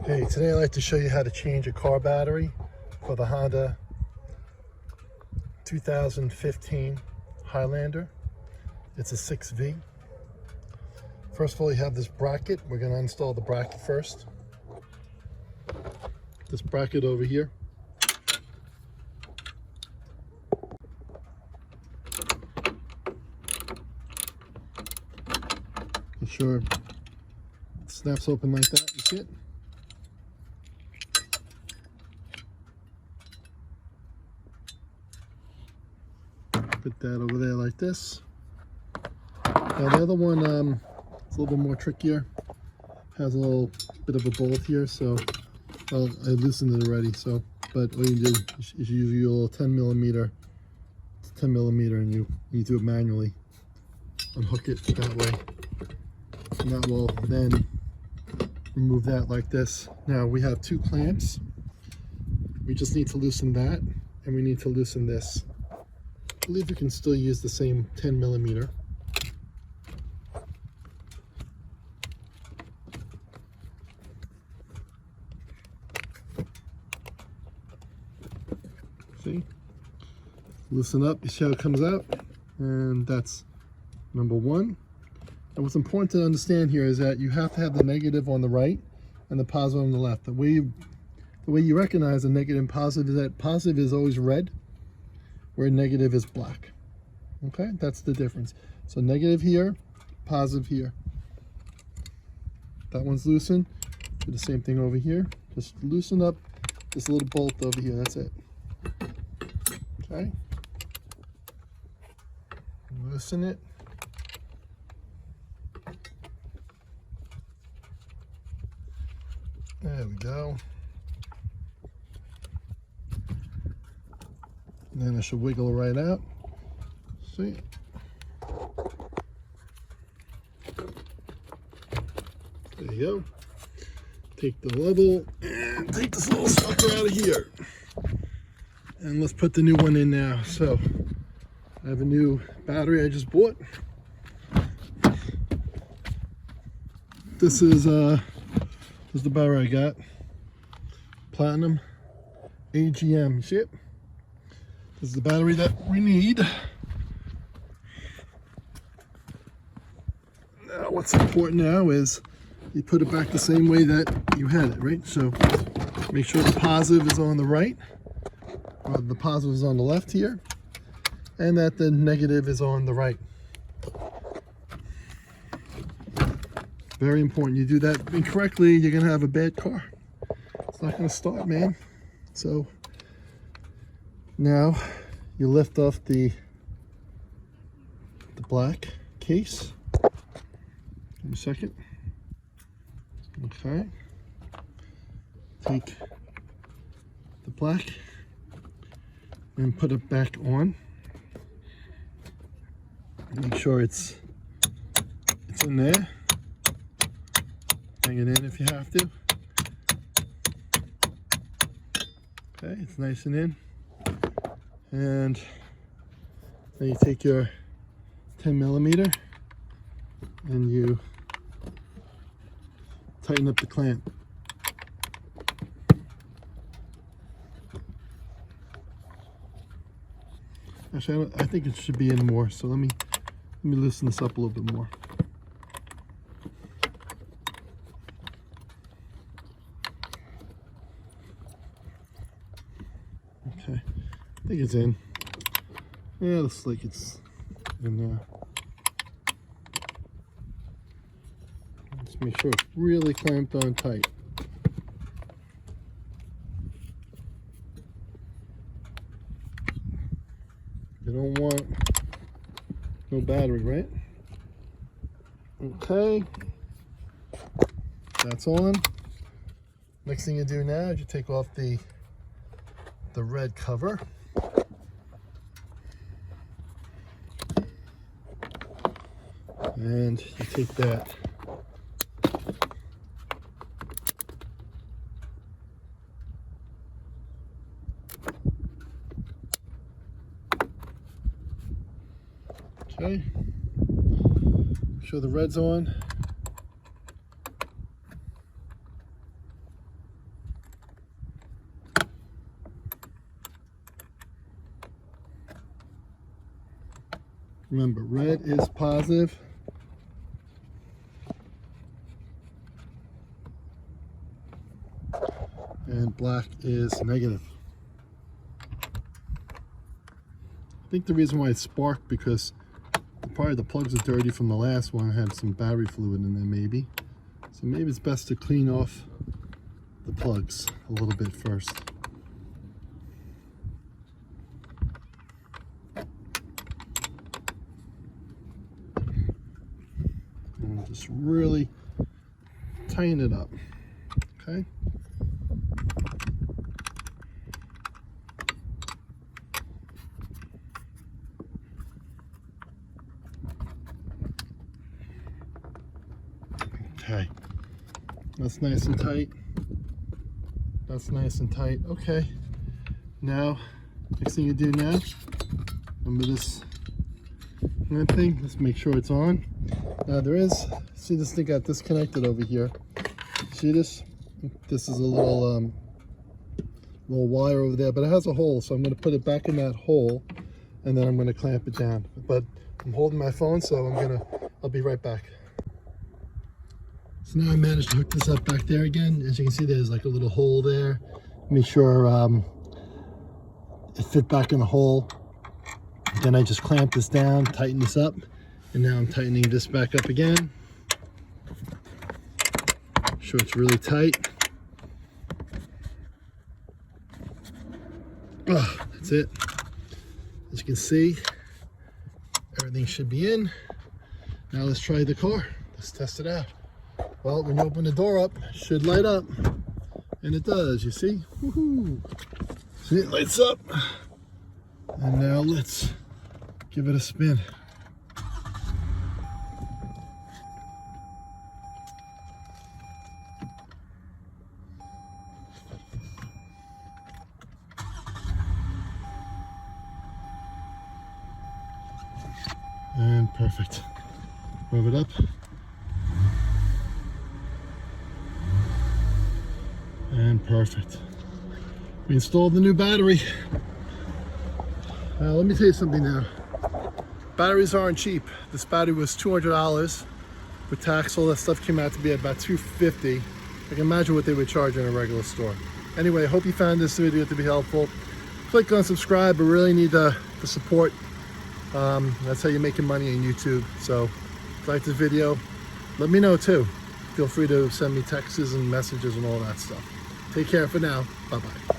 Hey, today I'd like to show you how to change a car battery for the Honda 2015 Highlander. It's a 6V. First of all, you have this bracket. We're going to install the bracket first. This bracket over here. Make sure it snaps open like that. You see it? Put that over there like this. Now the other one, it's a little bit more trickier. Has a little bit of a bolt here, so I loosened it already. So, but all you do is you use your little 10 millimeter, and you do it manually. Unhook it that way, and that will then remove that like this. Now we have two clamps. We just need to loosen that, and we need to loosen this. I believe you can still use the same 10 millimeter. See? Loosen up, you see how it comes out? And that's number one. And what's important to understand here is that you have to have the negative on the right and the positive on the left. The way you recognize the negative and positive is that positive is always red, where negative is black. Okay, that's the difference. So negative here, positive here. That one's loosened. Do the same thing over here. Just loosen up this little bolt over here. That's it. Okay. Loosen it. There we go. And then I should wiggle it right out. See? There you go. Take the level and take this little sucker out of here. And let's put the new one in now. So I have a new battery I just bought. This is the battery I got. Platinum AGM. You see it? This is the battery that we need. Now what's important now is you put it back the same way that you had it, right? So make sure the positive is on the right, or the positive is on the left here, and that the negative is on the right. Very important. You do that incorrectly, you're gonna have a bad car. It's not gonna start, man. So now you lift off the black case. Give me a second. Okay. Take the black and put it back on. Make sure it's in there. Hang it in if you have to. Okay, it's nice and in. And then you take your 10 millimeter and you tighten up the clamp. Actually, I think it should be in more, so let me loosen this up a little bit more. Okay, I think it's in. Yeah, it looks like it's in there. Just make sure it's really clamped on tight. You don't want no battery, right? Okay, that's on. Next thing you do now is you take off the red cover. And you take that okay, make sure the red's on. Remember, red is positive. And black is negative. I think the reason why it sparked because probably the plugs are dirty from the last one. I had some battery fluid in there maybe. So maybe it's best to clean off the plugs a little bit first. And just really tighten it up, okay? Okay, that's nice and tight. That's nice and tight. Okay, now, next thing you do now, remember this thing, let's make sure it's on. Now there is, see this thing got disconnected over here. See this? This is a little wire over there, but it has a hole, so I'm going to put it back in that hole, and then I'm going to clamp it down. But I'm holding my phone, so I'll be right back. So now I managed to hook this up back there again. As you can see, there's like a little hole there. Make sure it fit back in the hole. Then I just clamp this down, tighten this up, and now I'm tightening this back up again. Make sure it's really tight. Oh, that's it. As you can see, everything should be in. Now let's try the car. Let's test it out. Well, when you open the door up, it should light up. And it does, you see? Woohoo! See, it lights up. And now let's give it a spin. And perfect. Move it up. And perfect. We installed the new battery. Let me tell you something now. Batteries aren't cheap. This battery was $200 with tax. All that stuff came out to be about $250. I can imagine what they would charge in a regular store. Anyway, I hope you found this video to be helpful. Click on subscribe. I really need the support. That's how you're making money on YouTube. So if you like this video, let me know too. Feel free to send me texts and messages and all that stuff. Take care for now. Bye-bye.